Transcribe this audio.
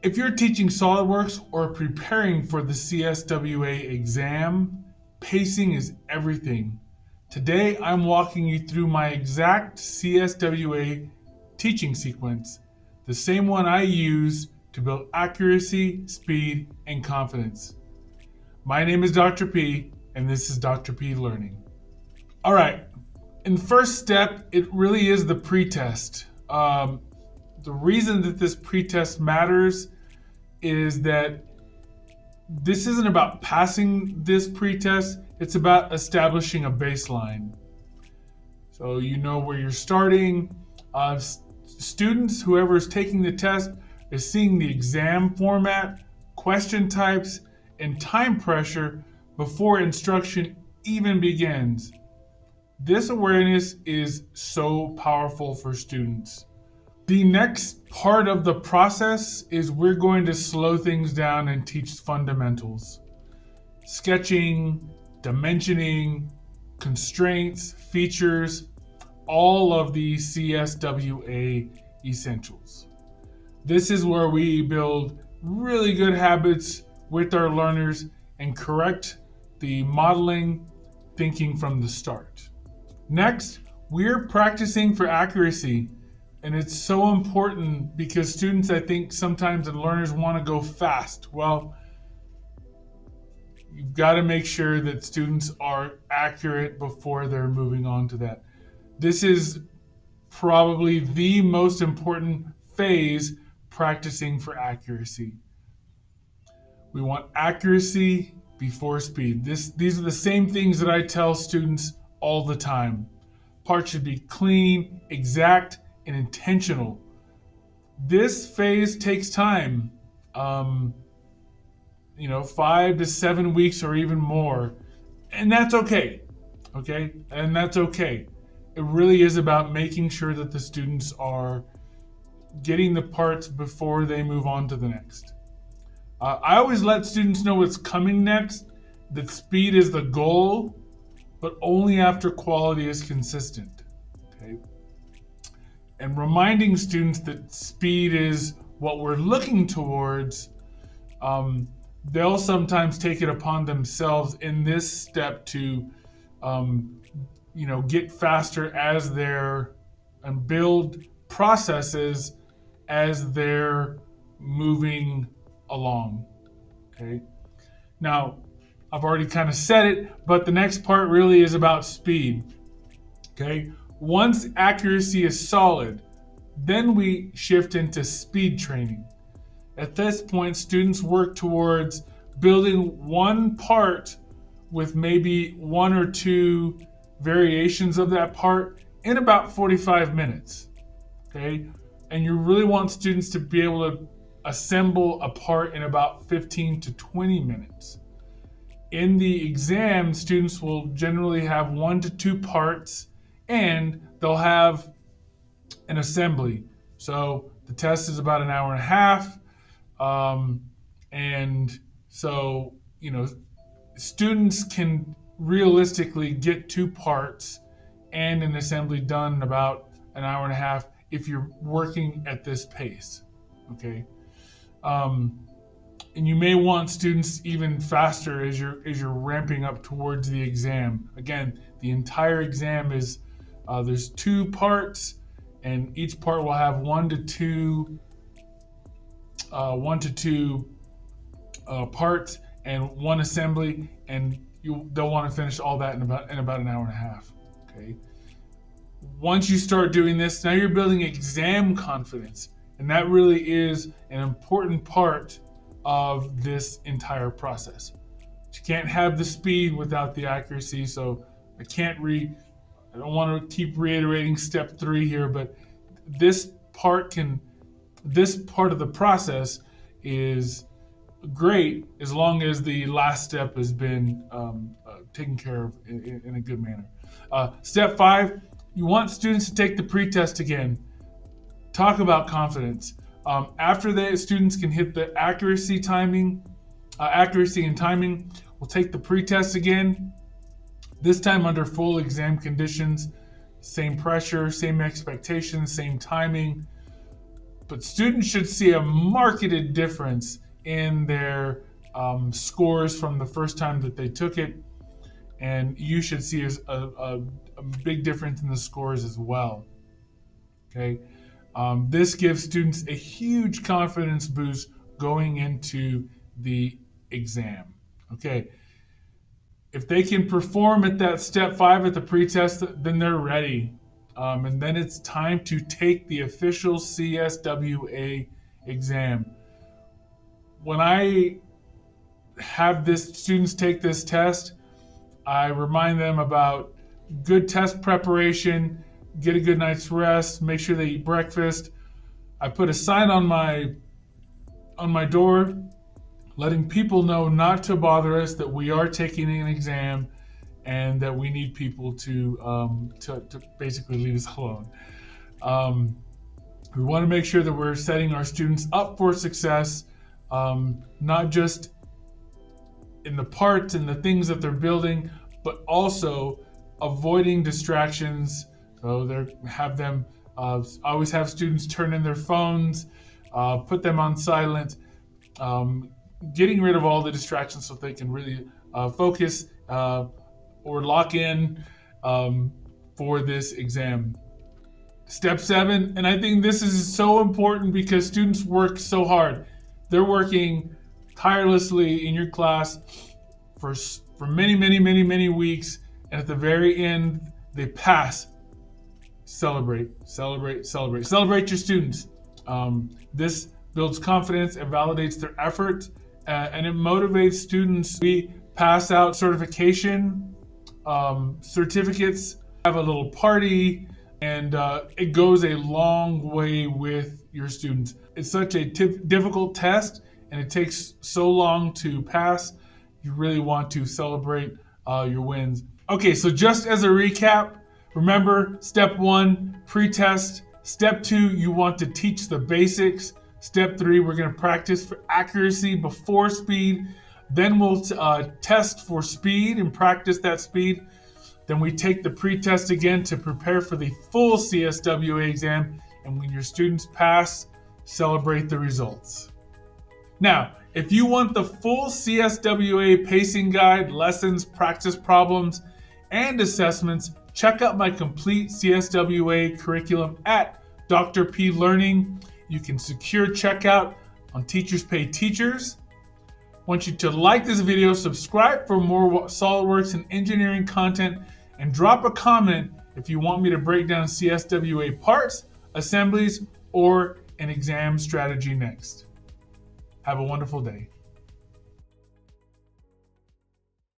If you're teaching SolidWorks or preparing for the CSWA exam, pacing is everything. Today, I'm walking you through my exact CSWA teaching sequence, the same one I use to build accuracy, speed, and confidence. My name is Dr. P, and this is Dr. P Learning. All right, in the first step, it really is the pretest. The reason that this pretest matters is that this isn't about passing this pretest, it's about establishing a baseline. So you know where you're starting. Students, whoever is taking the test, is seeing the exam format, question types, and time pressure before instruction even begins. This awareness is so powerful for students. The next part of the process is we're going to slow things down and teach fundamentals. Sketching, dimensioning, constraints, features, all of the CSWA essentials. This is where we build really good habits with our learners and correct the modeling thinking from the start. Next, we're practicing for accuracy. And it's so important because students, I think sometimes, and learners want to go fast. Well, you've got to make sure that students are accurate before they're moving on to that. This is probably the most important phase, practicing for accuracy. We want accuracy before speed. These are the same things that I tell students all the time. Parts should be clean, exact, and intentional. This phase takes time, 5 to 7 weeks or even more, and that's okay. And that's okay. It really is about making sure that the students are getting the parts before they move on to the next. I always let students know what's coming next, that speed is the goal, but only after quality is consistent. Okay. And reminding students that speed is what we're looking towards, they'll sometimes take it upon themselves in this step to, get faster as and build processes as they're moving along. Okay. Now, I've already kind of said it, but the next part really is about speed. Okay. Once accuracy is solid, then we shift into speed training. At this point, students work towards building one part with maybe 1 or 2 variations of that part in about 45 minutes. Okay? And you really want students to be able to assemble a part in about 15 to 20 minutes. In the exam, students will generally have 1 to 2 parts, and they'll have an assembly. So the test is about an hour and a half. And so, students can realistically get 2 parts and an assembly done in about an hour and a half if you're working at this pace. Okay. And you may want students even faster as you're ramping up towards the exam. Again, the entire exam is there's 2 parts, and each part will have 1 to 2 parts and 1 assembly, and they'll want to finish all that in about an hour and a half. Okay. Once you start doing this, now you're building exam confidence, and that really is an important part of this entire process. You can't have the speed without the accuracy, so I don't want to keep reiterating step 3 here, but this part of the process is great as long as the last step has been taken care of in a good manner. Step 5, you want students to take the pretest again. Talk about confidence. After the students can hit the accuracy and timing, we'll take the pretest again. This time under full exam conditions, same pressure, same expectations, same timing. But students should see a marked difference in their scores from the first time that they took it. And you should see a big difference in the scores as well. Okay, this gives students a huge confidence boost going into the exam. Okay, if they can perform at that step 5 at the pretest, then they're ready. And then it's time to take the official CSWA exam. When I have students take this test, I remind them about good test preparation, get a good night's rest, make sure they eat breakfast. I put a sign on my door letting people know not to bother us, that we are taking an exam and that we need people to basically leave us alone. We want to make sure that we're setting our students up for success, not just in the parts and the things that they're building, but also avoiding distractions. So always have students turn in their phones, put them on silent, getting rid of all the distractions so they can really focus or lock in for this exam. Step 7, and I think this is so important because students work so hard. They're working tirelessly in your class for many weeks, and at the very end, they pass. Celebrate your students. This builds confidence and validates their effort, and it motivates students. We pass out certification certificates, have a little party, and it goes a long way with your students. It's such a difficult test, and it takes so long to pass. You really want to celebrate your wins. Okay, so just as a recap, remember step 1, pretest. Step 2, you want to teach the basics. Step 3, we're going to practice for accuracy before speed. Then we'll test for speed and practice that speed. Then we take the pretest again to prepare for the full CSWA exam. And when your students pass, celebrate the results. Now, if you want the full CSWA pacing guide, lessons, practice problems, and assessments, check out my complete CSWA curriculum at Dr. P Learning. You can secure checkout on Teachers Pay Teachers. I want you to like this video, subscribe for more SolidWorks and engineering content, and drop a comment if you want me to break down CSWA parts, assemblies, or an exam strategy next. Have a wonderful day.